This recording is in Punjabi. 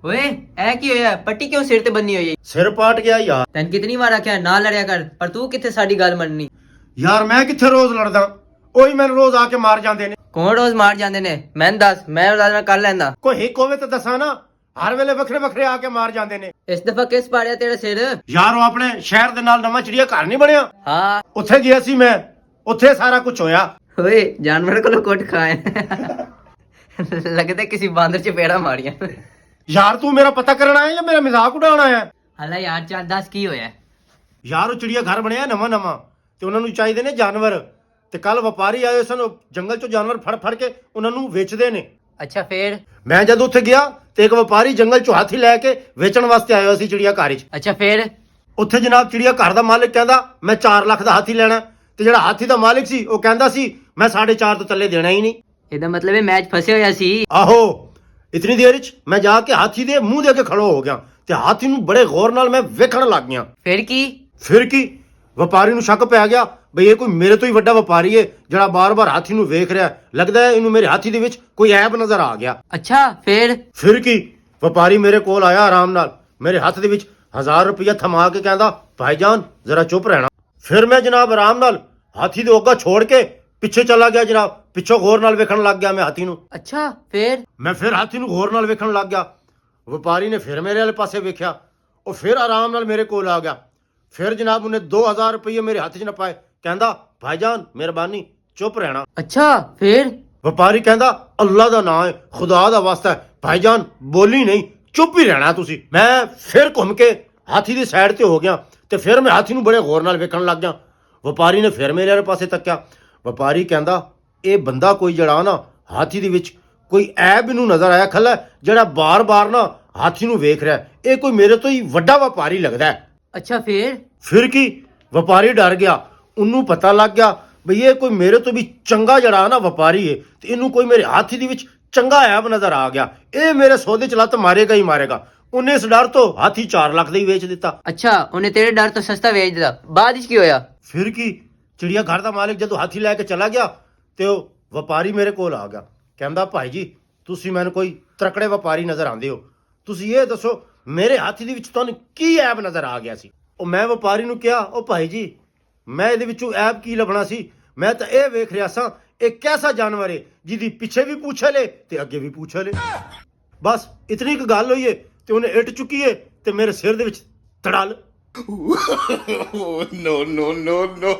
ਓਏ ਐ ਕੀ ਹੋਇਆ? ਪੱਟੀ ਕਿਉਂ ਸਿਰ ਤੇ ਬੰਨੀ ਹੋਈ ਹੈ? ਸਿਰ ਪਾਟ ਗਿਆ ਯਾਰ। ਤੈਨੂੰ ਕਿਤਨੀ ਵਾਰ ਆਖਿਆ ਨਾ ਲੜਿਆ ਕਰ, ਪਰ ਤੂੰ ਕਿੱਥੇ ਸਾਡੀ ਗੱਲ ਮੰਨਣੀ। ਯਾਰ ਮੈਂ ਕਿੱਥੇ ਰੋਜ਼ ਲੜਦਾ, ਉਹੀ ਮੈਨੂੰ ਰੋਜ਼ ਆ ਕੇ ਮਾਰ ਜਾਂਦੇ ਨੇ। ਕੌਣ ਰੋਜ਼ ਮਾਰ ਜਾਂਦੇ ਨੇ? ਮੈਨੂੰ ਦੱਸ, ਮੈਂ ਉਹਦਾ ਨਾਲ ਕਰ ਲੈਂਦਾ। ਕੋਈ ਹਿੱਕ ਹੋਵੇ ਤਾਂ ਦੱਸਾਂ ਨਾ। ਹਰ ਵੇਲੇ ਵੱਖਰੇ ਵੱਖਰੇ ਆ ਕੇ ਮਾਰ ਜਾਂਦੇ ਨੇ। ਇਸ ਦਫਾ ਕਿਸ ਪਾੜਿਆ ਤੇਰਾ ਸਿਰ? ਯਾਰ ਉਹ ਆਪਣੇ ਸ਼ਹਿਰ ਦੇ ਨਾਲ ਨਵਾਂ ਚਿੜੀਆ ਘਰ ਨਹੀਂ ਬਣਿਆ, ਹਾਂ ਉੱਥੇ ਗਿਆ ਸੀ ਮੈਂ। ਉੱਥੇ ਸਾਰਾ ਕੁਝ ਹੋਇਆ। ਓਏ ਜਾਨਵਰ ਕੋਲੋਂ ਕੁੱਟ ਖਾਏ ਲੱਗਦਾ ਕਿਸੇ ਬਾਂਦਰ ਚ ਪੇੜਾ ਮਾਰੀਆਂ। ਯਾਰ ਤੂੰ ਮੇਰਾ ਪਤਾ ਕਰਨ ਆਇਆ ਜਾਂ ਮੇਰਾ ਮਜ਼ਾਕ ਉਡਾਉਣ ਆਇਆ? ਹਲਾ ਯਾਰ ਚੱਲ ਦੱਸ ਕੀ ਹੋਇਆ? ਯਾਰ ਉਹ ਚਿੜੀਆ ਘਰ ਬਣਿਆ ਨਵਾਂ ਨਵਾਂ, ਤੇ ਉਹਨਾਂ ਨੂੰ ਚਾਹੀਦੇ ਨੇ ਜਾਨਵਰ। ਤੇ ਕੱਲ ਵਪਾਰੀ ਆਏ ਸਨ, ਉਹ ਜੰਗਲ ਚੋਂ ਜਾਨਵਰ ਫੜ ਫੜ ਕੇ ਉਹਨਾਂ ਨੂੰ ਵੇਚਦੇ ਨੇ। ਅੱਛਾ ਫੇਰ? ਮੈਂ ਜਦ ਉੱਥੇ ਗਿਆ ਤੇ ਇੱਕ ਵਪਾਰੀ ਜੰਗਲ ਚੋਂ ਹਾਥੀ ਲੈ ਕੇ ਵੇਚਣ ਵਾਸਤੇ ਆਇਆ ਸੀ ਚਿੜੀਆ ਘਰ 'ਚ। ਅੱਛਾ ਫੇਰ? ਉੱਥੇ ਜਨਾਬ ਚਿੜੀਆ ਘਰ ਦਾ ਮਾਲਕ ਕਹਿੰਦਾ ਮੈਂ 4 ਲੱਖ ਦਾ ਹਾਥੀ ਲੈਣਾ, ਤੇ ਜਿਹੜਾ ਹਾਥੀ ਦਾ ਮਾਲਕ ਸੀ ਉਹ ਕਹਿੰਦਾ ਸੀ ਮੈਂ 4.5 ਤੋਂ ਥੱਲੇ ਦੇਣਾ ਹੀ ਨਹੀਂ। ਇਹਦਾ ਮਤਲਬ ਇਹ ਮੈਚ ਫਸਿਆ ਹੋਇਆ ਸੀ। ਆਹੋ, ਇਤਨੀ ਦੇਰ 'ਚ ਮੈਂ ਜਾ ਕੇ ਹਾਥੀ ਦੇ ਮੂੰਹ ਦੇ ਅੱਗੇ ਖੜੋ ਹੋ ਗਿਆ, ਤੇ ਹਾਥੀ ਨੂੰ ਬੜੇ ਗੌਰ ਨਾਲ ਮੈਂ ਵੇਖਣ ਲੱਗ ਗਿਆ। ਫਿਰ ਕੀ? ਫਿਰ ਕੀ, ਵਪਾਰੀ ਨੂੰ ਸ਼ੱਕ ਪੈ ਗਿਆ ਬਈ ਇਹ ਕੋਈ ਮੇਰੇ ਤੋਂ ਹੀ ਵੱਡਾ ਵਪਾਰੀ ਏ ਜਿਹੜਾ ਬਾਰ-ਬਾਰ ਹਾਥੀ ਨੂੰ ਵੇਖ ਰਿਹਾ। ਲੱਗਦਾ ਹੈ ਇਹਨੂੰ ਮੇਰੇ ਹਾਥੀ ਦੇ ਵਿੱਚ ਕੋਈ ਐਬ ਨਜ਼ਰ ਆ ਗਿਆ। ਅੱਛਾ ਫੇਰ? ਫਿਰ ਕੀ, ਵਪਾਰੀ ਮੇਰੇ ਕੋਲ ਆਇਆ ਆਰਾਮ ਨਾਲ, ਮੇਰੇ ਹੱਥ ਦੇ ਵਿੱਚ 1000 ਰੁਪਇਆ ਥਮਾ ਕੇ ਕਹਿੰਦਾ ਭਾਈਜਾਨ ਜ਼ਰਾ ਚੁੱਪ ਰਹਿਣਾ। ਫਿਰ ਮੈਂ ਜਨਾਬ ਆਰਾਮ ਨਾਲ ਹਾਥੀ ਦੇ ਓਗਾ ਛੋੜ ਕੇ ਪਿੱਛੇ ਚਲਾ ਗਿਆ ਜਨਾਬ। ਪਿੱਛੋਂ ਗੌਰ ਨਾਲ ਵੇਖਣ ਲੱਗ ਗਿਆ ਮੈਂ ਹਾਥੀ ਨੂੰ। ਅੱਛਾ ਫੇਰ? ਮੈਂ ਫਿਰ ਹਾਥੀ ਨੂੰ ਗੌਰ ਨਾਲ ਵੇਖਣ ਲੱਗ ਗਿਆ। ਵਪਾਰੀ ਨੇ ਫਿਰ ਮੇਰੇ ਵਾਲੇ ਪਾਸੇ ਵੇਖਿਆ, ਉਹ ਫਿਰ ਆਰਾਮ ਨਾਲ ਮੇਰੇ ਕੋਲ ਆ ਗਿਆ। ਫਿਰ ਜਨਾਬ ਉਹਨੇ 2000 ਰੁਪਏ ਮੇਰੇ ਹੱਥ 'ਚ ਨਾ ਪਾਏ, ਕਹਿੰਦਾ ਭਾਈਜਾਨ ਮਿਹਰਬਾਨੀ ਚੁੱਪ ਰਹਿਣਾ। ਅੱਛਾ ਫੇਰ? ਵਪਾਰੀ ਕਹਿੰਦਾ ਅੱਲਾ ਦਾ ਨਾਮ ਹੈ, ਖੁਦਾ ਦਾ ਵਾਸਤਾ ਹੈ, ਭਾਈਜਾਨ ਬੋਲੀ ਨਹੀਂ, ਚੁੱਪ ਹੀ ਰਹਿਣਾ ਤੁਸੀਂ। ਮੈਂ ਫਿਰ ਘੁੰਮ ਕੇ ਹਾਥੀ ਦੀ ਸਾਈਡ ਤੇ ਹੋ ਗਿਆ, ਤੇ ਫਿਰ ਮੈਂ ਹਾਥੀ ਨੂੰ ਬੜੇ ਗੌਰ ਨਾਲ ਵੇਖਣ ਲੱਗ ਗਿਆ। ਵਪਾਰੀ ਨੇ ਫਿਰ ਮੇਰੇ ਵਾਲੇ ਪਾਸੇ ਤੱਕਿਆ। ਵਪਾਰੀ ਕਹਿੰਦਾ ਇਹ ਬੰਦਾ ਕੋਈ ਜਿਹੜਾ ਨਾ ਹਾਥੀ ਦੇ ਵਿੱਚ ਕੋਈ ਐਬ ਨੂੰ ਨਜ਼ਰ ਆਇਆ ਖੱਲਾ, ਜਿਹੜਾ ਬਾਰ-ਬਾਰ ਨਾ ਹਾਥੀ ਨੂੰ ਵੇਖ ਰਿਹਾ। ਇਹ ਕੋਈ ਮੇਰੇ ਤੋਂ ਹੀ ਵੱਡਾ ਵਪਾਰੀ ਲੱਗਦਾ ਹੈ। ਅੱਛਾ ਫੇਰ? ਫਿਰ ਕੀ, ਵਪਾਰੀ ਡਰ ਗਿਆ। ਉਹਨੂੰ ਪਤਾ ਲੱਗ ਗਿਆ ਬਈ ਇਹ ਕੋਈ ਮੇਰੇ ਤੋਂ ਵੀ ਚੰਗਾ ਜਿਹੜਾ ਨਾ ਵਪਾਰੀ ਹੈ, ਤੇ ਇਹਨੂੰ ਕੋਈ ਮੇਰੇ ਹਾਥੀ ਦੇ ਵਿੱਚ ਚੰਗਾ ਐਬ ਨਜ਼ਰ ਆ ਗਿਆ। ਇਹ ਮੇਰੇ ਸੌਦੇ 'ਚ ਲੱਤ ਮਾਰੇਗਾ ਹੀ ਮਾਰੇਗਾ। ਉਹਨੇ ਇਸ ਡਰ ਤੋਂ ਹਾਥੀ 4 ਲੱਖ ਦਾ ਹੀ ਵੇਚ ਦਿੱਤਾ। ਅੱਛਾ, ਉਹਨੇ ਤੇਰੇ ਡਰ ਤੋਂ ਸਸਤਾ ਵੇਚ ਦਿੱਤਾ। ਬਾਅਦ ਵਿੱਚ ਕੀ ਹੋਇਆ? ਫਿਰ ਕੀ, ਚਿੜੀਆ ਘਰ ਦਾ ਮਾਲਿਕ ਜਦੋਂ ਹਾਥੀ ਲੈ ਕੇ ਚਲਾ ਗਿਆ ਤੇ ਉਹ ਵਪਾਰੀ ਮੇਰੇ ਕੋਲ ਆ ਗਿਆ, ਕਹਿੰਦਾ ਭਾਈ ਜੀ ਤੁਸੀਂ ਮੈਨੂੰ ਕੋਈ ਤਰਕੜੇ ਵਪਾਰੀ ਨਜ਼ਰ ਆਉਂਦੇ ਹੋ, ਤੁਸੀਂ ਇਹ ਦੱਸੋ ਮੇਰੇ ਹਾਥੀ ਦੇ ਵਿੱਚ ਤੁਹਾਨੂੰ ਕੀ ਐਬ ਨਜ਼ਰ ਆ ਗਿਆ ਸੀ? ਉਹ ਮੈਂ ਵਪਾਰੀ ਨੂੰ ਕਿਹਾ ਉਹ ਭਾਈ ਜੀ ਮੈਂ ਇਹਦੇ ਵਿੱਚੋਂ ਐਬ ਕੀ ਲੱਭਣਾ ਸੀ, ਮੈਂ ਤਾਂ ਇਹ ਵੇਖ ਰਿਹਾ ਸਾਂ ਇਹ ਕੈਸਾ ਜਾਨਵਰ ਹੈ ਜਿਹਦੀ ਪਿੱਛੇ ਵੀ ਪੂਛਲ ਏ ਤੇ ਅੱਗੇ ਵੀ ਪੂਛਲ ਏ। ਬਸ ਇਤਨੀ ਕੁ ਗੱਲ ਹੋਈ ਏ ਤੇ ਉਹਨੇ ਇੱਟ ਚੁੱਕੀ ਏ ਤੇ ਮੇਰੇ ਸਿਰ ਦੇ ਵਿੱਚ ਤੜਲ। No, no, no, no.